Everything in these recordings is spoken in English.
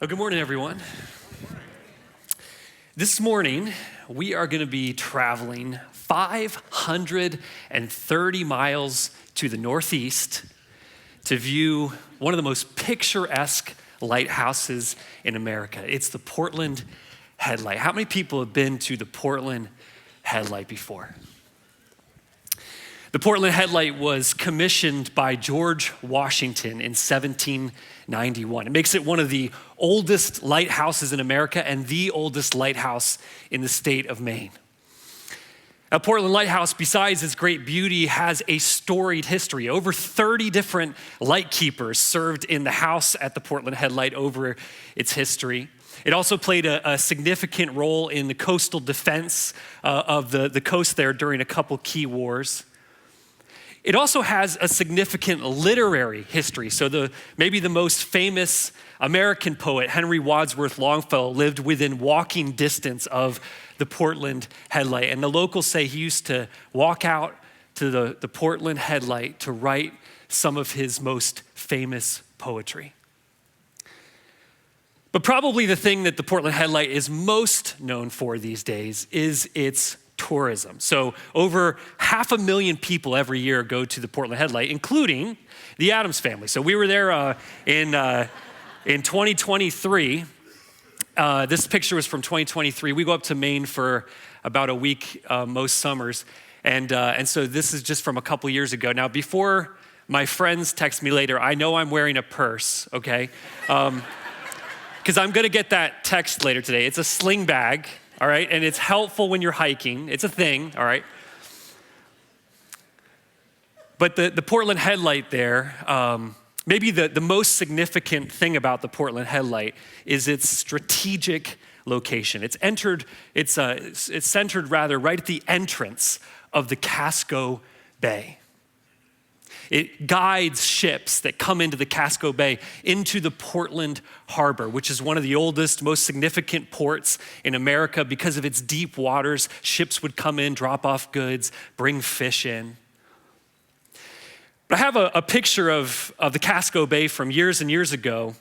Well, good morning, everyone. This morning, we are going to be traveling 530 miles to the northeast to view one of the most picturesque lighthouses in America. It's the Portland Headlight. How many people have been to the Portland Headlight before? The Portland Headlight was commissioned by George Washington in 1791. It makes it one of the oldest lighthouses in America and the oldest lighthouse in the state of Maine. A Portland Lighthouse, besides its great beauty, has a storied history. Over 30 different lightkeepers served in the house at the Portland Headlight over its history. It also played a significant role in the coastal defense of the coast there during a couple key wars. It also has a significant literary history. So maybe the most famous American poet, Henry Wadsworth Longfellow, lived within walking distance of the Portland Headlight. And the locals say he used to walk out to the Portland Headlight to write some of his most famous poetry. But probably the thing that the Portland Headlight is most known for these days is its tourism. So over 500,000 people every year go to the Portland Headlight, including the Addams family. So we were there in 2023. This picture was from 2023. We go up to Maine for about a week most summers. And so this is just from a couple years ago. Now, before my friends text me later, I know I'm wearing a purse, okay? Because I'm gonna get that text later today. It's a sling bag. All right, and it's helpful when you're hiking. It's a thing, all right? But the Portland Headlight there, maybe the most significant thing about the Portland Headlight is its strategic location. It's centered rather right at the entrance of the Casco Bay. It guides ships that come into the Casco Bay into the Portland Harbor, which is one of the oldest, most significant ports in America. Because of its deep waters, ships would come in, drop off goods, bring fish in. But I have a picture of the Casco Bay from years and years ago.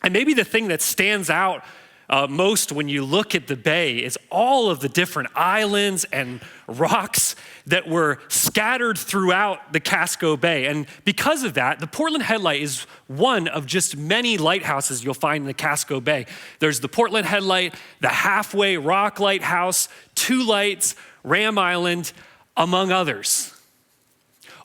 And maybe the thing that stands out most when you look at the bay is all of the different islands and rocks that were scattered throughout the Casco Bay. And because of that, the Portland Headlight is one of just many lighthouses you'll find in the Casco Bay. There's the Portland Headlight, the Halfway Rock Lighthouse, Two Lights, Ram Island, among others.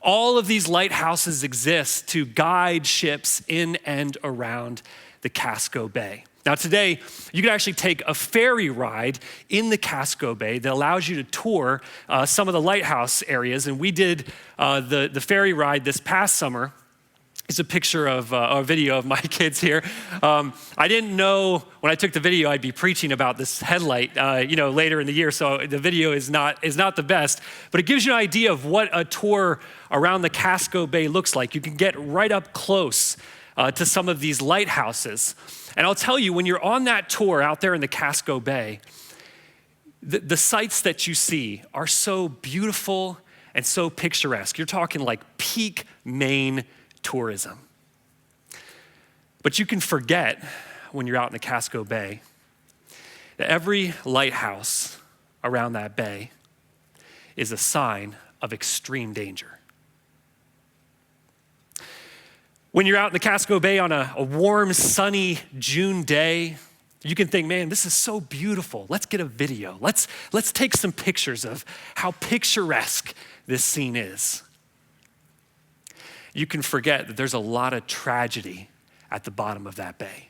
All of these lighthouses exist to guide ships in and around the Casco Bay. Now today, you can actually take a ferry ride in the Casco Bay that allows you to tour some of the lighthouse areas. And we did the ferry ride this past summer. It's a picture of a video of my kids here. I didn't know when I took the video I'd be preaching about this headlight later in the year, so the video is not the best. But it gives you an idea of what a tour around the Casco Bay looks like. You can get right up close to some of these lighthouses. And I'll tell you, when you're on that tour out there in the Casco Bay, the sights that you see are so beautiful and so picturesque. You're talking like peak Maine tourism. But you can forget when you're out in the Casco Bay that every lighthouse around that bay is a sign of extreme danger. When you're out in the Casco Bay on a warm, sunny June day, you can think, man, this is so beautiful. Let's get a video. Let's take some pictures of how picturesque this scene is. You can forget that there's a lot of tragedy at the bottom of that bay.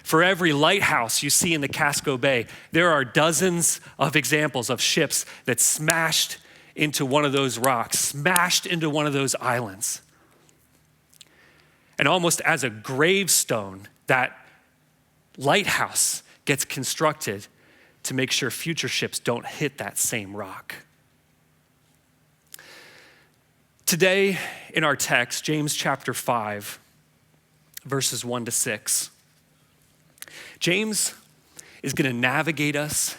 For every lighthouse you see in the Casco Bay, there are dozens of examples of ships that smashed into one of those rocks, smashed into one of those islands. And almost as a gravestone, that lighthouse gets constructed to make sure future ships don't hit that same rock. Today in our text, James chapter 5, verses 1-6, James is going to navigate us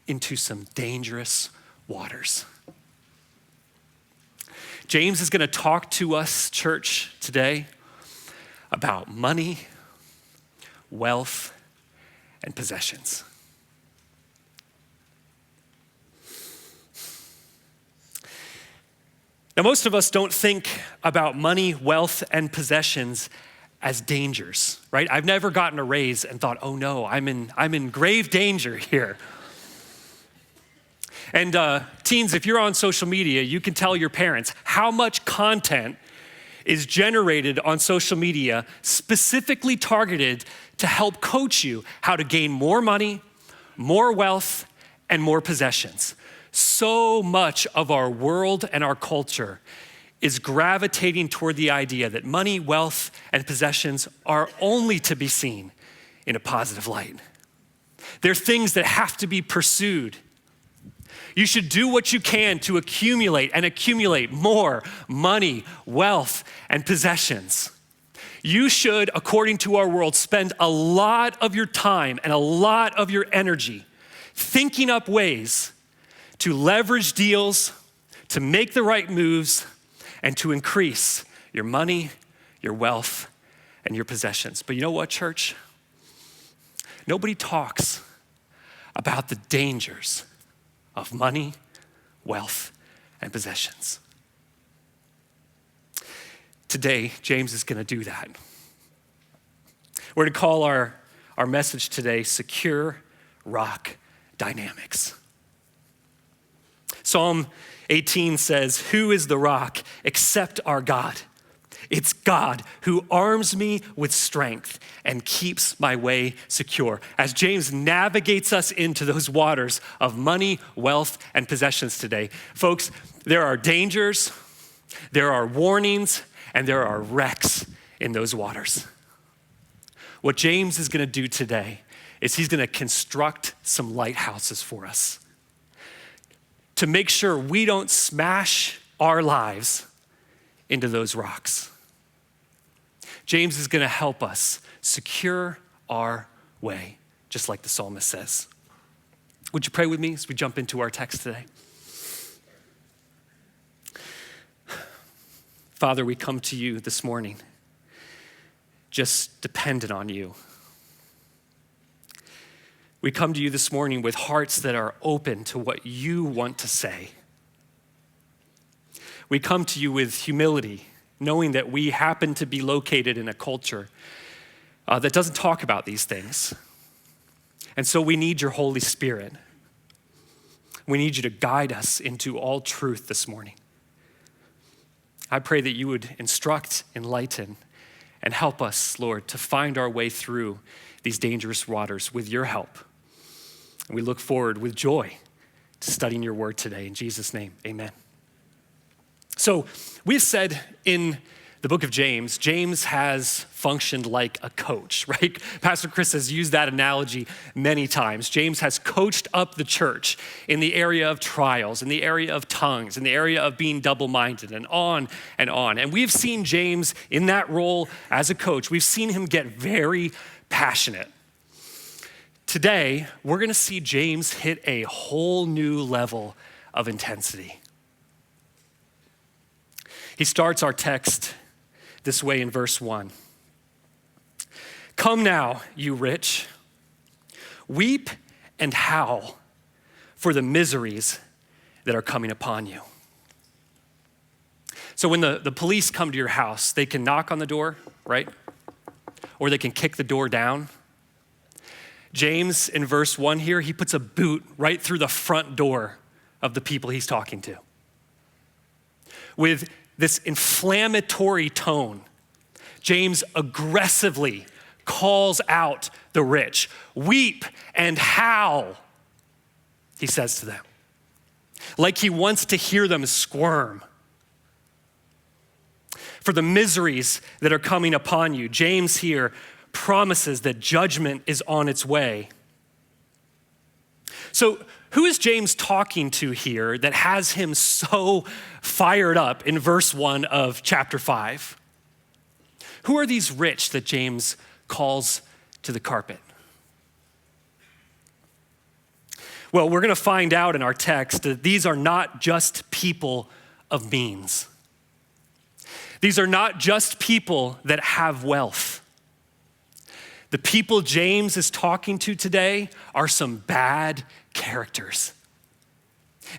into some dangerous waters. James is going to talk to us, church, today about money, wealth, and possessions. Now, most of us don't think about money, wealth, and possessions as dangers, right? I've never gotten a raise and thought, oh no, I'm in grave danger here. And teens, if you're on social media, you can tell your parents how much content is generated on social media specifically targeted to help coach you how to gain more money, more wealth, and more possessions. So much of our world and our culture is gravitating toward the idea that money, wealth, and possessions are only to be seen in a positive light. They're things that have to be pursued. You should do what you can to accumulate more money, wealth, and possessions. You should, according to our world, spend a lot of your time and a lot of your energy thinking up ways to leverage deals, to make the right moves, and to increase your money, your wealth, and your possessions. But you know what, church? Nobody talks about the dangers of money, wealth, and possessions. Today, James is going to do that. We're going to call our message today, Secure Rock Dynamics. Psalm 18 says, "Who is the rock except our God? It's God who arms me with strength and keeps my way secure." As James navigates us into those waters of money, wealth, and possessions today, folks, there are dangers, there are warnings, and there are wrecks in those waters. What James is going to do today is he's going to construct some lighthouses for us to make sure we don't smash our lives into those rocks. James is going to help us secure our way, just like the psalmist says. Would you pray with me as we jump into our text today? Father, we come to you this morning just dependent on you. We come to you this morning with hearts that are open to what you want to say. We come to you with humility, knowing that we happen to be located in a culture that doesn't talk about these things. And so we need your Holy Spirit. We need you to guide us into all truth this morning. I pray that you would instruct, enlighten, and help us, Lord, to find our way through these dangerous waters with your help. And we look forward with joy to studying your word today. In Jesus' name, amen. So we've said in the book of James, James has functioned like a coach, right? Pastor Chris has used that analogy many times. James has coached up the church in the area of trials, in the area of tongues, in the area of being double-minded, and on and on. And we've seen James in that role as a coach. We've seen him get very passionate. Today, we're going to see James hit a whole new level of intensity. He starts our text this way in verse 1. "Come now, you rich, weep and howl for the miseries that are coming upon you." So when the police come to your house, they can knock on the door, right? Or they can kick the door down. James, in verse 1 here, he puts a boot right through the front door of the people he's talking to. With this inflammatory tone, James aggressively calls out the rich. "Weep and howl," he says to them, like he wants to hear them squirm. For the miseries that are coming upon you, James here promises that judgment is on its way. So who is James talking to here that has him so fired up in verse 1 of chapter 5? Who are these rich that James calls to the carpet? Well, we're going to find out in our text that these are not just people of means. These are not just people that have wealth. The people James is talking to today are some bad characters.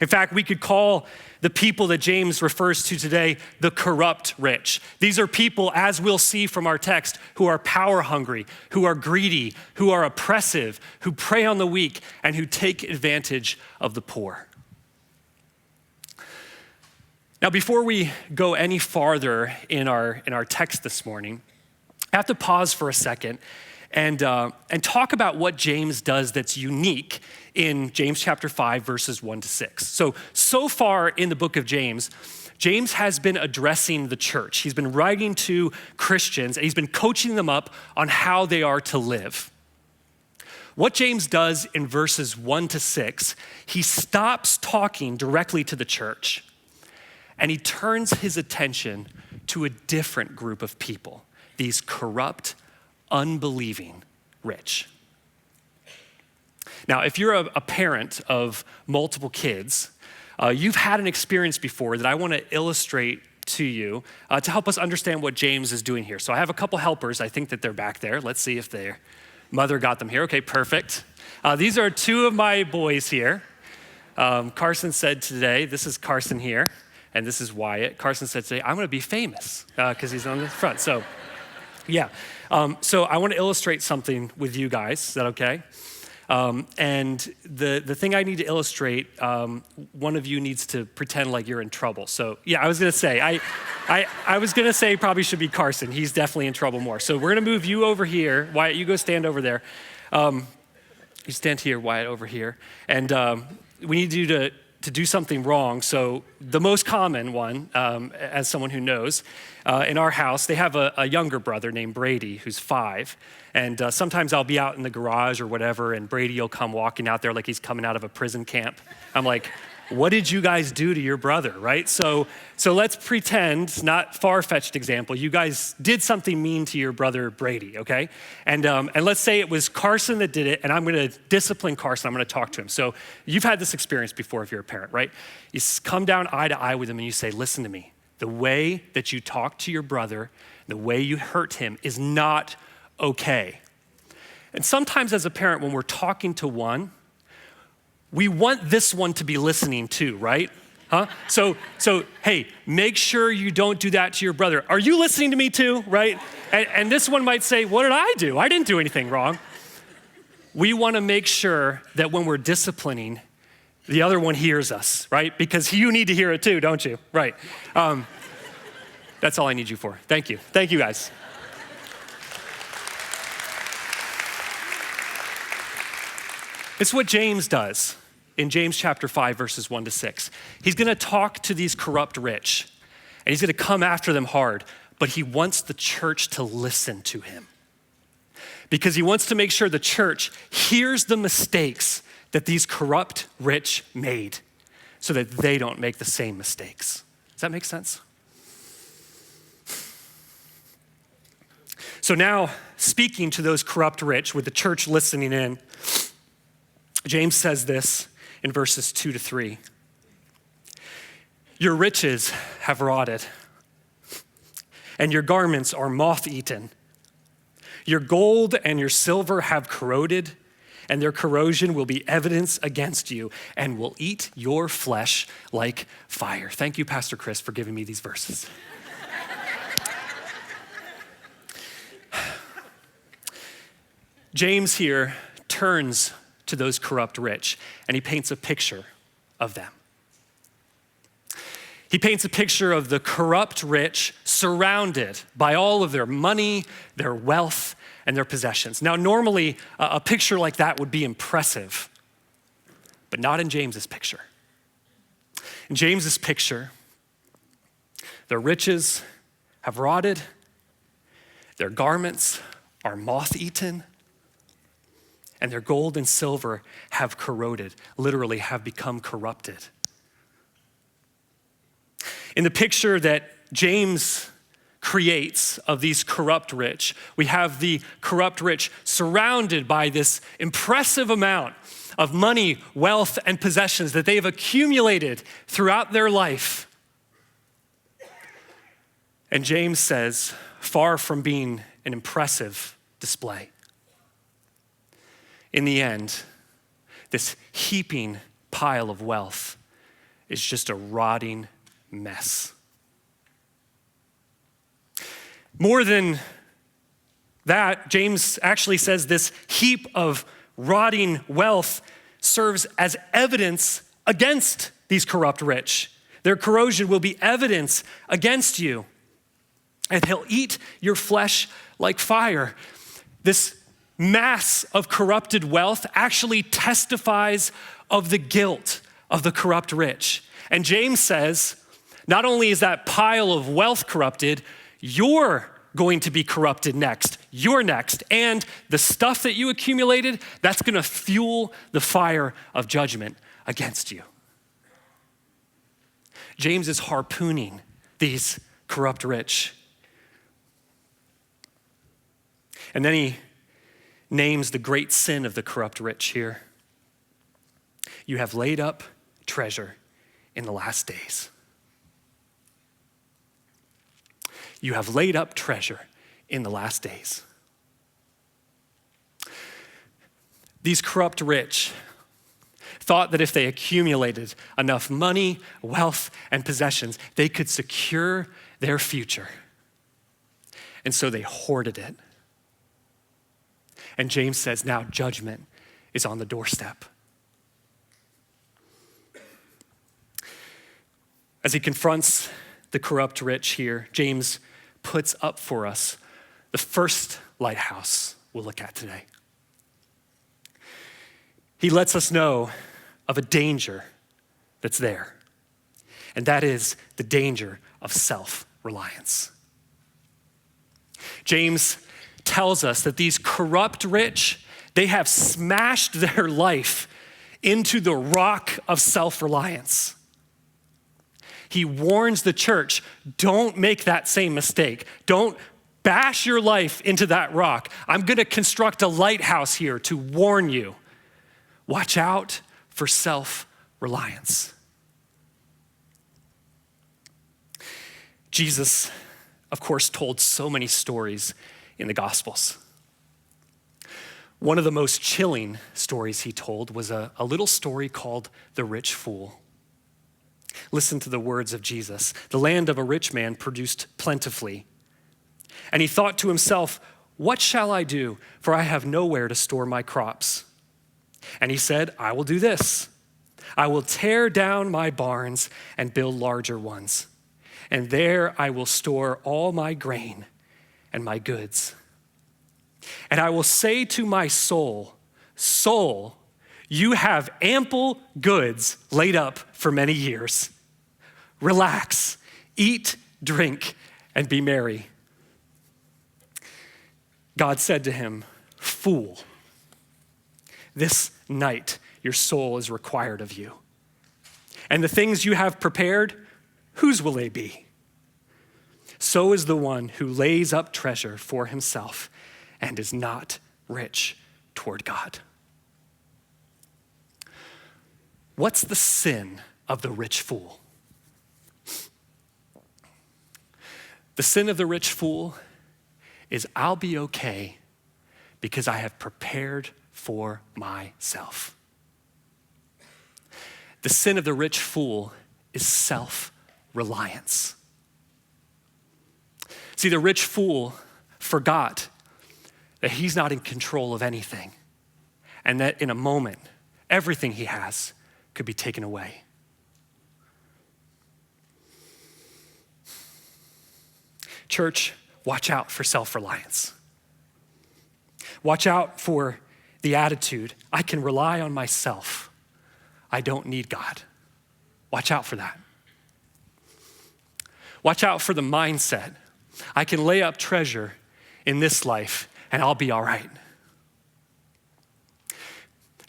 In fact, we could call the people that James refers to today the corrupt rich. These are people, as we'll see from our text, who are power hungry, who are greedy, who are oppressive, who prey on the weak, and who take advantage of the poor. Now, before we go any farther in our text this morning, I have to pause for a second and talk about what James does that's unique in James chapter 5, verses 1-6. So far in the book of James, James has been addressing the church. He's been writing to Christians, and he's been coaching them up on how they are to live. What James does in verses 1-6, he stops talking directly to the church, and he turns his attention to a different group of people, these corrupt, unbelieving rich. Now, if you're a parent of multiple kids, you've had an experience before that I want to illustrate to you to help us understand what James is doing here. So I have a couple helpers. I think that they're back there. Let's see if their mother got them here. Okay, perfect. These are two of my boys here. Carson said today, this is Carson here, and this is Wyatt. Carson said today, I'm going to be famous because he's on the front. So, yeah. So I want to illustrate something with you guys. Is that okay? And the thing I need to illustrate, one of you needs to pretend like you're in trouble. So yeah, I was gonna say, I was gonna say probably should be Carson. He's definitely in trouble more. So we're gonna move you over here. Wyatt, you go stand over there. You stand here, Wyatt, over here. And we need you to do something wrong. So the most common one, as someone who knows, in our house, they have a younger brother named Brady who's 5. And sometimes I'll be out in the garage or whatever, and Brady will come walking out there like he's coming out of a prison camp. I'm like, what did you guys do to your brother, right? So let's pretend, not far-fetched example, you guys did something mean to your brother Brady, okay? And let's say it was Carson that did it, and I'm gonna discipline Carson, I'm gonna talk to him. So you've had this experience before if you're a parent, right? You come down eye to eye with him and you say, listen to me, the way that you talk to your brother, the way you hurt him is not okay. And sometimes as a parent, when we're talking to one, we want this one to be listening too, right? Huh? So hey, make sure you don't do that to your brother. Are you listening to me too, right? And this one might say, what did I do? I didn't do anything wrong. We want to make sure that when we're disciplining, the other one hears us, right? Because you need to hear it too, don't you? Right. That's all I need you for. Thank you. Thank you, guys. It's what James does in James chapter 5, verses 1-6. He's gonna talk to these corrupt rich, and he's gonna come after them hard, but he wants the church to listen to him because he wants to make sure the church hears the mistakes that these corrupt rich made so that they don't make the same mistakes. Does that make sense? So now, speaking to those corrupt rich with the church listening in, James says this in verses 2-3. Your riches have rotted, and your garments are moth-eaten. Your gold and your silver have corroded, and their corrosion will be evidence against you and will eat your flesh like fire. Thank you, Pastor Chris, for giving me these verses. James here turns to those corrupt rich, and he paints a picture of them. He paints a picture of the corrupt rich surrounded by all of their money, their wealth, and their possessions. Now, normally, a picture like that would be impressive, but not in James's picture. In James's picture, their riches have rotted, their garments are moth-eaten, and their gold and silver have corroded, literally have become corrupted. In the picture that James creates of these corrupt rich, we have the corrupt rich surrounded by this impressive amount of money, wealth, and possessions that they've accumulated throughout their life. And James says, far from being an impressive display. in the end, this heaping pile of wealth is just a rotting mess. More than that, James actually says this heap of rotting wealth serves as evidence against these corrupt rich. Their corrosion will be evidence against you, and he'll eat your flesh like fire. This mass of corrupted wealth actually testifies of the guilt of the corrupt rich. And James says, not only is that pile of wealth corrupted, you're going to be corrupted next. You're next. And the stuff that you accumulated, that's going to fuel the fire of judgment against you. James is harpooning these corrupt rich. And then he names the great sin of the corrupt rich here. You have laid up treasure in the last days. You have laid up treasure in the last days. These corrupt rich thought that if they accumulated enough money, wealth, and possessions, they could secure their future. And so they hoarded it. And James says now judgment is on the doorstep. As he confronts the corrupt rich here, James puts up for us the first lighthouse we'll look at today. He lets us know of a danger that's there, and that is the danger of self-reliance. James tells us that these corrupt rich, they have smashed their life into the rock of self-reliance. He warns the church, don't make that same mistake. Don't bash your life into that rock. I'm going to construct a lighthouse here to warn you. Watch out for self-reliance. Jesus, of course, told so many stories in the Gospels. One of the most chilling stories he told was a little story called The Rich Fool. Listen to the words of Jesus. The land of a rich man produced plentifully. And he thought to himself, what shall I do? For I have nowhere to store my crops. And he said, I will do this. I will tear down my barns and build larger ones. And there I will store all my grain and my goods. And I will say to my soul, soul, you have ample goods laid up for many years. Relax, eat, drink, and be merry. God said to him, fool, this night your soul is required of you. And the things you have prepared, whose will they be? So is the one who lays up treasure for himself and is not rich toward God. What's the sin of the rich fool? The sin of the rich fool is I'll be okay because I have prepared for myself. The sin of the rich fool is self-reliance. See, the rich fool forgot that he's not in control of anything and that in a moment, everything he has could be taken away. Church, watch out for self-reliance. Watch out for the attitude, I can rely on myself. I don't need God. Watch out for that. Watch out for the mindset, I can lay up treasure in this life and I'll be all right.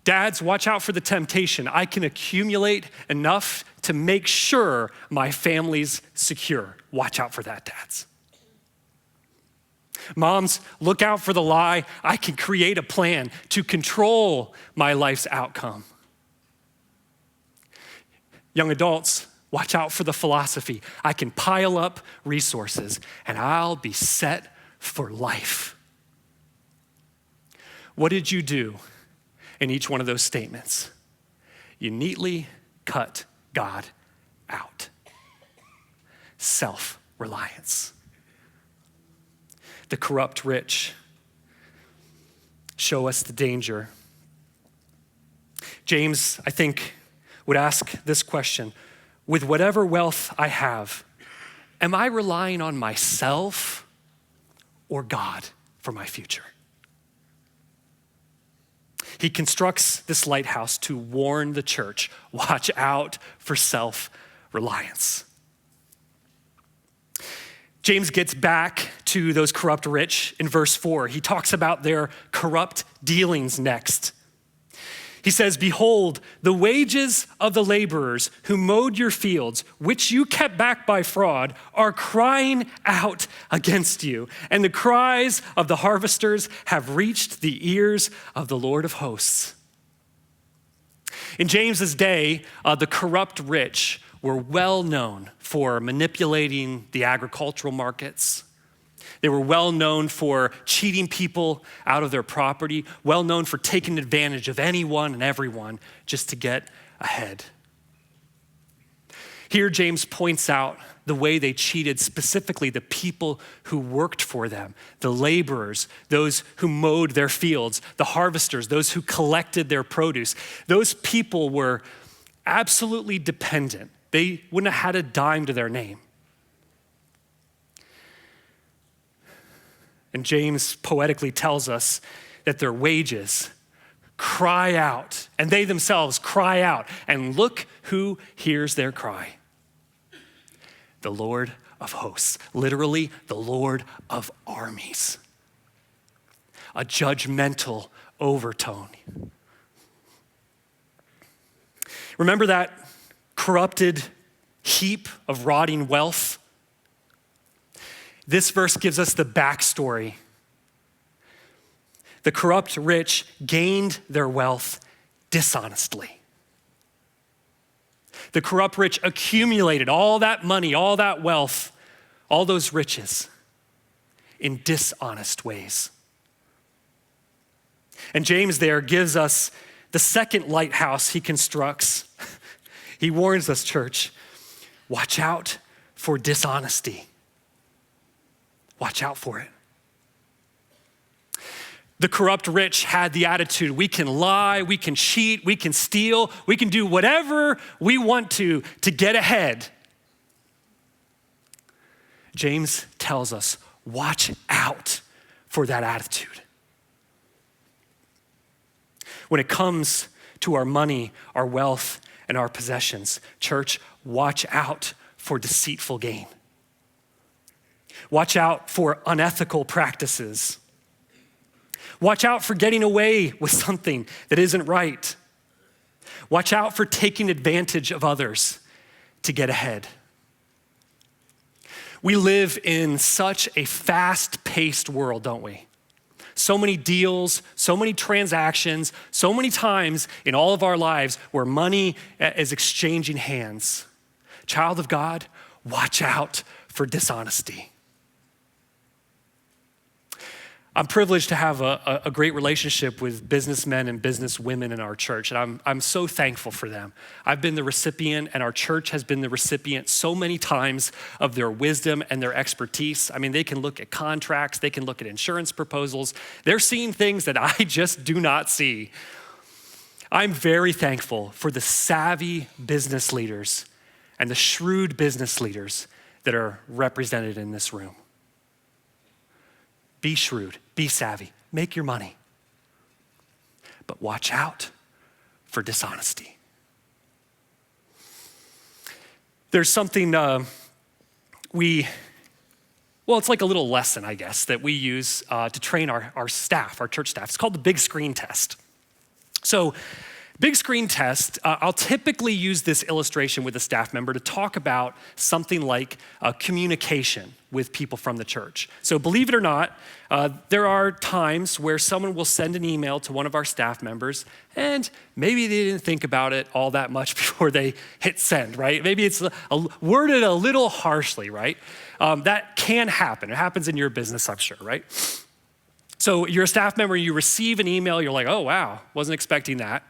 Dads, watch out for the temptation. I can accumulate enough to make sure my family's secure. Watch out for that, dads. Moms, look out for the lie. I can create a plan to control my life's outcome. Young adults, watch out for the philosophy. I can pile up resources and I'll be set for life. What did you do in each one of those statements. You neatly cut God out. Self-reliance. The corrupt rich show us the danger. James, I think, would ask this question: with whatever wealth I have, am I relying on myself or God for my future? He constructs this lighthouse to warn the church, watch out for self-reliance. James gets back to those corrupt rich in verse 4. He talks about their corrupt dealings next. He says, behold, the wages of the laborers who mowed your fields, which you kept back by fraud, are crying out against you. And the cries of the harvesters have reached the ears of the Lord of hosts. In James's day, the corrupt rich were well known for manipulating the agricultural markets. They were well known for cheating people out of their property, well known for taking advantage of anyone and everyone just to get ahead. Here, James points out the way they cheated specifically the people who worked for them, the laborers, those who mowed their fields, the harvesters, those who collected their produce. Those people were absolutely dependent. They wouldn't have had a dime to their name. And James poetically tells us that their wages cry out, and they themselves cry out. And look who hears their cry. The Lord of hosts, literally the Lord of armies. A judgmental overtone. Remember that corrupted heap of rotting wealth? This verse gives us the backstory. The corrupt rich gained their wealth dishonestly. The corrupt rich accumulated all that money, all that wealth, all those riches in dishonest ways. And James there gives us the second lighthouse he constructs. He warns us, church, watch out for dishonesty. Watch out for it. The corrupt rich had the attitude, we can lie, we can cheat, we can steal, we can do whatever we want to get ahead. James tells us, watch out for that attitude. When it comes to our money, our wealth, and our possessions, church, watch out for deceitful gain. Watch out for unethical practices. Watch out for getting away with something that isn't right. Watch out for taking advantage of others to get ahead. We live in such a fast-paced world, don't we? So many deals, so many transactions, so many times in all of our lives where money is exchanging hands. Child of God, watch out for dishonesty. I'm privileged to have a great relationship with businessmen and businesswomen in our church, and I'm so thankful for them. I've been the recipient, and our church has been the recipient so many times of their wisdom and their expertise. I mean, they can look at contracts, they can look at insurance proposals. They're seeing things that I just do not see. I'm very thankful for the savvy business leaders and the shrewd business leaders that are represented in this room. Be shrewd, be savvy, make your money. But watch out for dishonesty. There's something it's like a little lesson, I guess, that we use to train our staff, our church staff. It's called the big screen test. So big screen test, I'll typically use this illustration with a staff member to talk about something like communication with people from the church. So believe it or not, there are times where someone will send an email to one of our staff members and maybe they didn't think about it all that much before they hit send, right? Maybe it's worded a little harshly, right? That can happen. It happens in your business, I'm sure, right? So you're a staff member, you receive an email, you're like, oh, wow, wasn't expecting that.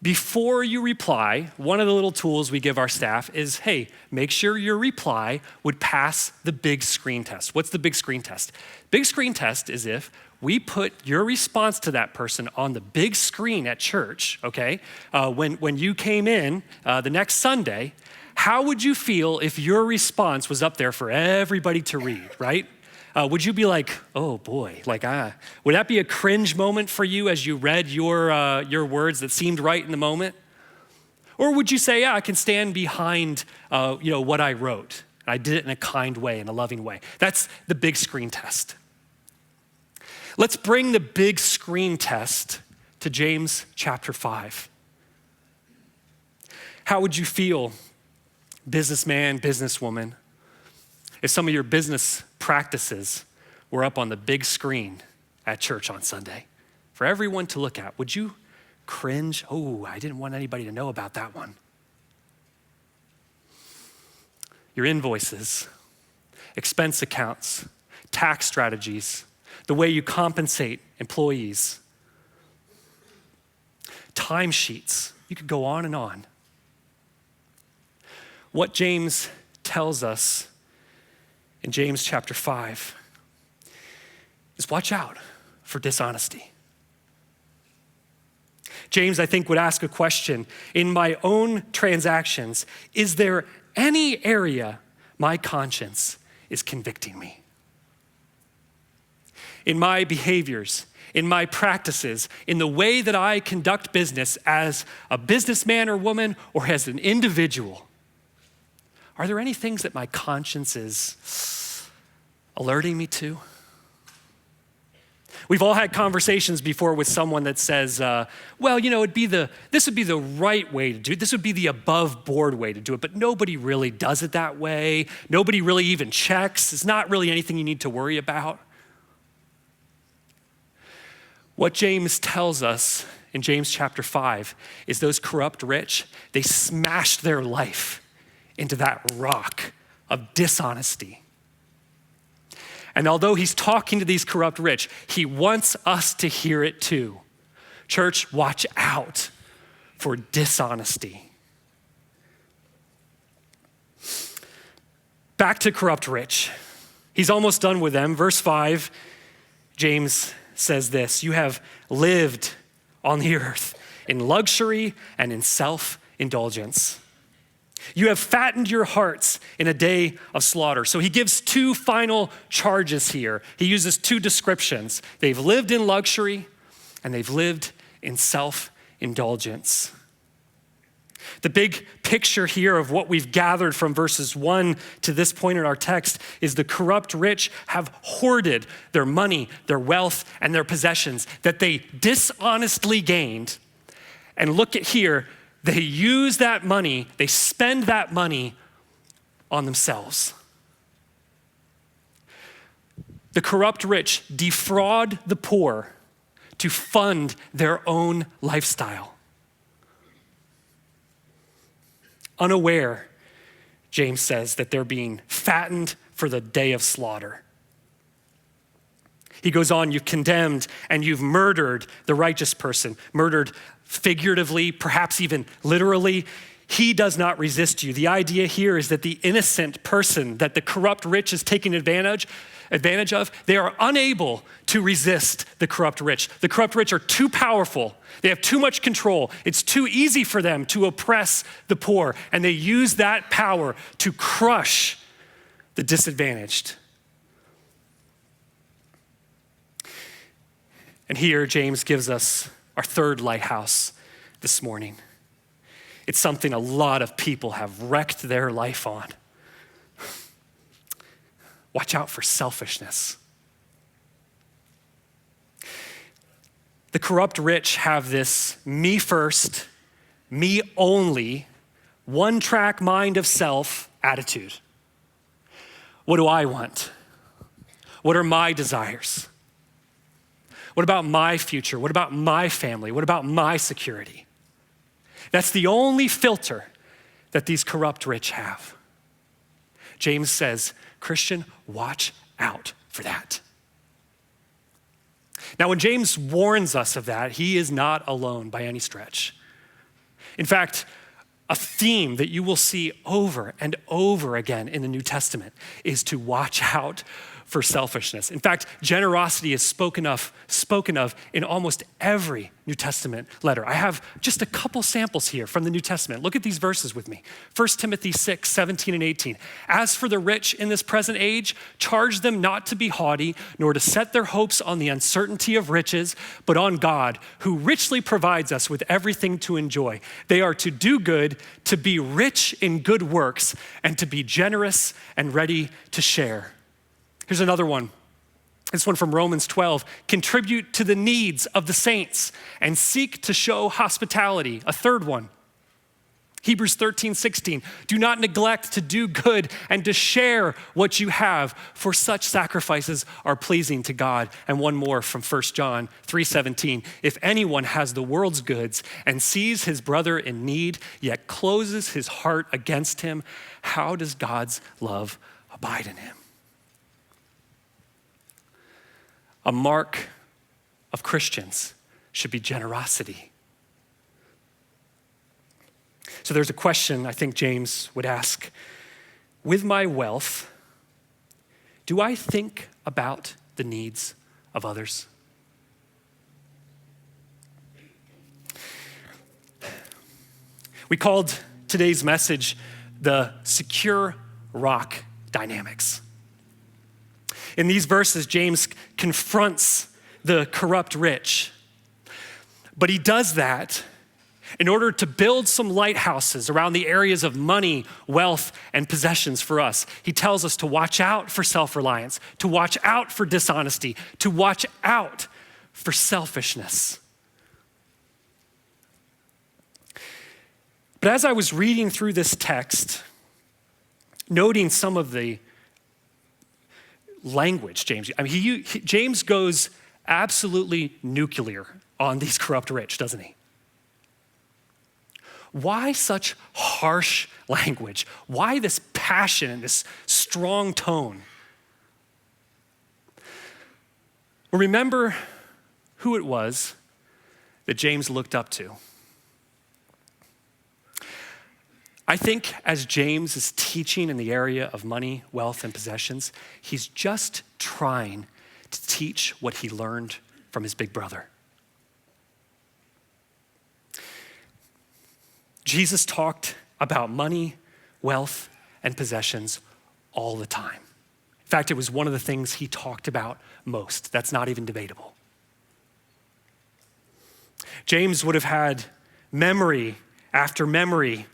Before you reply, one of the little tools we give our staff is, hey, make sure your reply would pass the big screen test. What's the big screen test? Big screen test is if we put your response to that person on the big screen at church, okay? When you came in the next Sunday, how would you feel if your response was up there for everybody to read, right? Would you be like, oh boy, would that be a cringe moment for you as you read your words that seemed right in the moment? Or would you say, yeah, I can stand behind what I wrote. I did it in a kind way, in a loving way. That's the big screen test. Let's bring the big screen test to James chapter 5. How would you feel, businessman, businesswoman, if some of your business practices were up on the big screen at church on Sunday for everyone to look at? Would you cringe? Oh, I didn't want anybody to know about that one. Your invoices, expense accounts, tax strategies, the way you compensate employees, timesheets. You could go on and on. What James tells us in James chapter 5 is watch out for dishonesty. James, I think, would ask a question in my own transactions. Is there any area my conscience is convicting me? In my behaviors, in my practices, in the way that I conduct business as a businessman or woman or as an individual, are there any things that my conscience is alerting me to? We've all had conversations before with someone that says, this would be the right way to do it. This would be the above board way to do it, but nobody really does it that way. Nobody really even checks. It's not really anything you need to worry about. What James tells us in James chapter 5 is those corrupt rich, they smashed their life into that rock of dishonesty. And although he's talking to these corrupt rich, he wants us to hear it too. Church, watch out for dishonesty. Back to corrupt rich. He's almost done with them. Verse 5, James says this: you have lived on the earth in luxury and in self-indulgence. You have fattened your hearts in a day of slaughter. So he gives two final charges here. He uses two descriptions. They've lived in luxury and they've lived in self-indulgence. The big picture here of what we've gathered from verses 1 to this point in our text is the corrupt rich have hoarded their money, their wealth, and their possessions that they dishonestly gained. And look at here, they use that money, they spend that money on themselves. The corrupt rich defraud the poor to fund their own lifestyle. Unaware, James says, that they're being fattened for the day of slaughter. He goes on, you've condemned and you've murdered the righteous person, murdered figuratively, perhaps even literally. He does not resist you. The idea here is that the innocent person that the corrupt rich is taking advantage of, they are unable to resist the corrupt rich. The corrupt rich are too powerful. They have too much control. It's too easy for them to oppress the poor, and they use that power to crush the disadvantaged. And here, James gives us our third lighthouse this morning. It's something a lot of people have wrecked their life on. Watch out for selfishness. The corrupt rich have this me first, me only, one-track mind of self attitude. What do I want? What are my desires? What about my future? What about my family? What about my security? That's the only filter that these corrupt rich have. James says, Christian, watch out for that. Now, when James warns us of that, he is not alone by any stretch. In fact, a theme that you will see over and over again in the New Testament is to watch out for selfishness. In fact, generosity is spoken of in almost every New Testament letter. I have just a couple samples here from the New Testament. Look at these verses with me. 1 Timothy 6, 17 and 18. As for the rich in this present age, charge them not to be haughty, nor to set their hopes on the uncertainty of riches, but on God, who richly provides us with everything to enjoy. They are to do good, to be rich in good works, and to be generous and ready to share. Here's another one. This one from Romans 12. Contribute to the needs of the saints and seek to show hospitality. A third one. Hebrews 13, 16. Do not neglect to do good and to share what you have, for such sacrifices are pleasing to God. And one more from 1 John 3, 17. If anyone has the world's goods and sees his brother in need, yet closes his heart against him, how does God's love abide in him? A mark of Christians should be generosity. So there's a question I think James would ask. With my wealth, do I think about the needs of others? We called today's message the secure rock dynamics. In these verses, James confronts the corrupt rich. But he does that in order to build some lighthouses around the areas of money, wealth, and possessions for us. He tells us to watch out for self-reliance, to watch out for dishonesty, to watch out for selfishness. But as I was reading through this text, noting some of the language, James goes absolutely nuclear on these corrupt rich, doesn't he? Why such harsh language? Why this passion and this strong tone? Well, remember who it was that James looked up to. I think as James is teaching in the area of money, wealth, and possessions, he's just trying to teach what he learned from his big brother. Jesus talked about money, wealth, and possessions all the time. In fact, it was one of the things he talked about most. That's not even debatable. James would have had memory after memory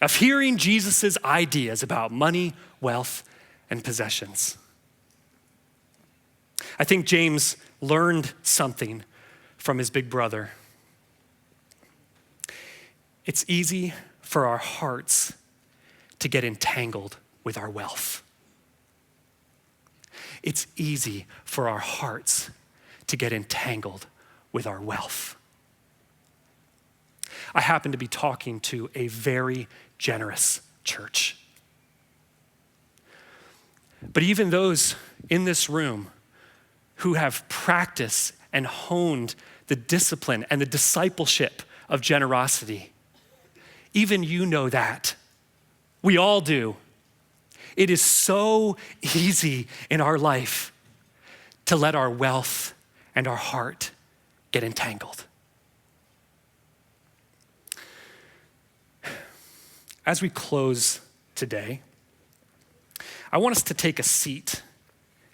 of hearing Jesus' ideas about money, wealth, and possessions. I think James learned something from his big brother. It's easy for our hearts to get entangled with our wealth. It's easy for our hearts to get entangled with our wealth. I happen to be talking to a very generous church. But even those in this room who have practiced and honed the discipline and the discipleship of generosity, even you know that. We all do. It is so easy in our life to let our wealth and our heart get entangled. As we close today, I want us to take a seat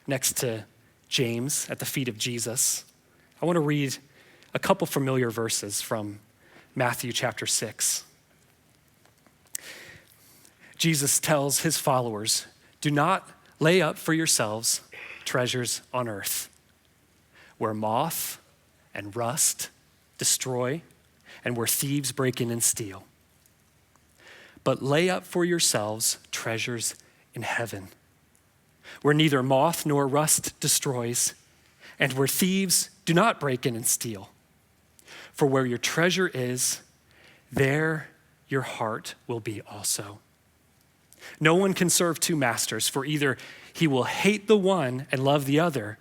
next to James at the feet of Jesus. I want to read a couple familiar verses from Matthew chapter 6. Jesus tells his followers, do not lay up for yourselves treasures on earth, where moth and rust destroy and where thieves break in and steal. But lay up for yourselves treasures in heaven, where neither moth nor rust destroys, and where thieves do not break in and steal. For where your treasure is, there your heart will be also. No one can serve two masters, for either he will hate the one and love the other,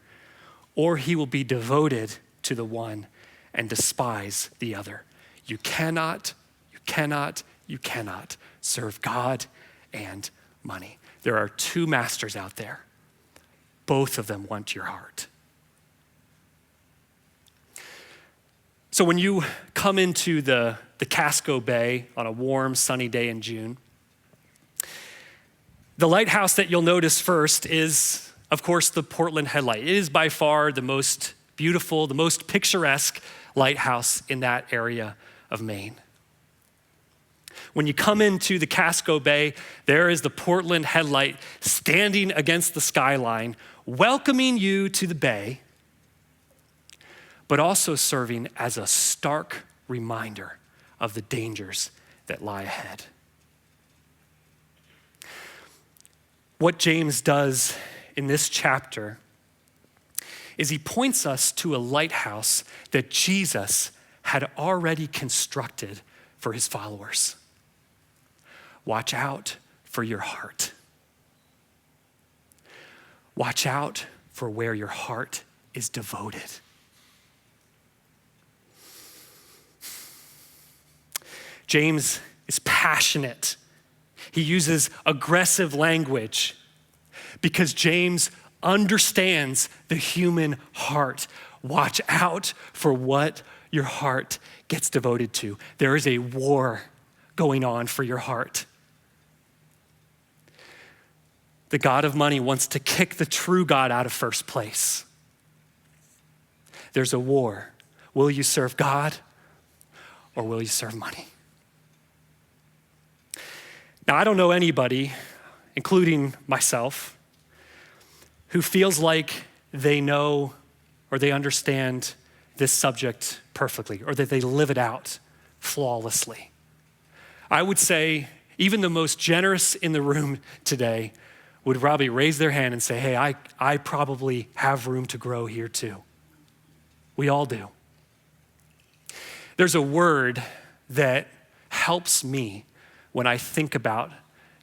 or he will be devoted to the one and despise the other. You cannot serve God and money. There are two masters out there. Both of them want your heart. So when you come into the Casco Bay on a warm, sunny day in June, the lighthouse that you'll notice first is, of course, the Portland Headlight. It is by far the most beautiful, the most picturesque lighthouse in that area of Maine. When you come into the Casco Bay, there is the Portland Headlight standing against the skyline, welcoming you to the bay, but also serving as a stark reminder of the dangers that lie ahead. What James does in this chapter is he points us to a lighthouse that Jesus had already constructed for his followers. Watch out for your heart. Watch out for where your heart is devoted. James is passionate. He uses aggressive language because James understands the human heart. Watch out for what your heart gets devoted to. There is a war going on for your heart. The God of money wants to kick the true God out of first place. There's a war. Will you serve God or will you serve money? Now, I don't know anybody, including myself, who feels like they know or they understand this subject perfectly or that they live it out flawlessly. I would say even the most generous in the room today would probably raise their hand and say, hey, I probably have room to grow here too. We all do. There's a word that helps me when I think about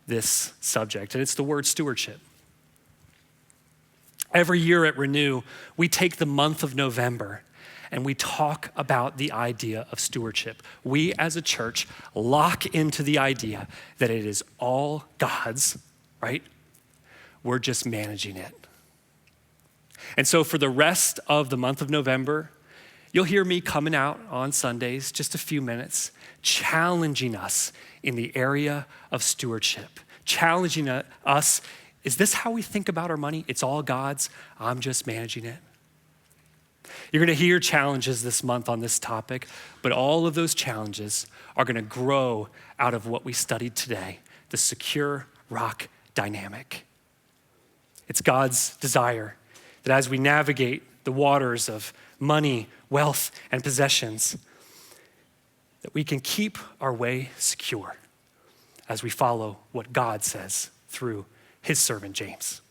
this subject, and it's the word stewardship. Every year at Renew, we take the month of November and we talk about the idea of stewardship. We as a church lock into the idea that it is all God's, right? We're just managing it. And so for the rest of the month of November, you'll hear me coming out on Sundays, just a few minutes, challenging us in the area of stewardship, challenging us. Is this how we think about our money? It's all God's. I'm just managing it. You're going to hear challenges this month on this topic, but all of those challenges are going to grow out of what we studied today, the secure rock dynamic. It's God's desire that as we navigate the waters of money, wealth, and possessions, that we can keep our way secure as we follow what God says through his servant James.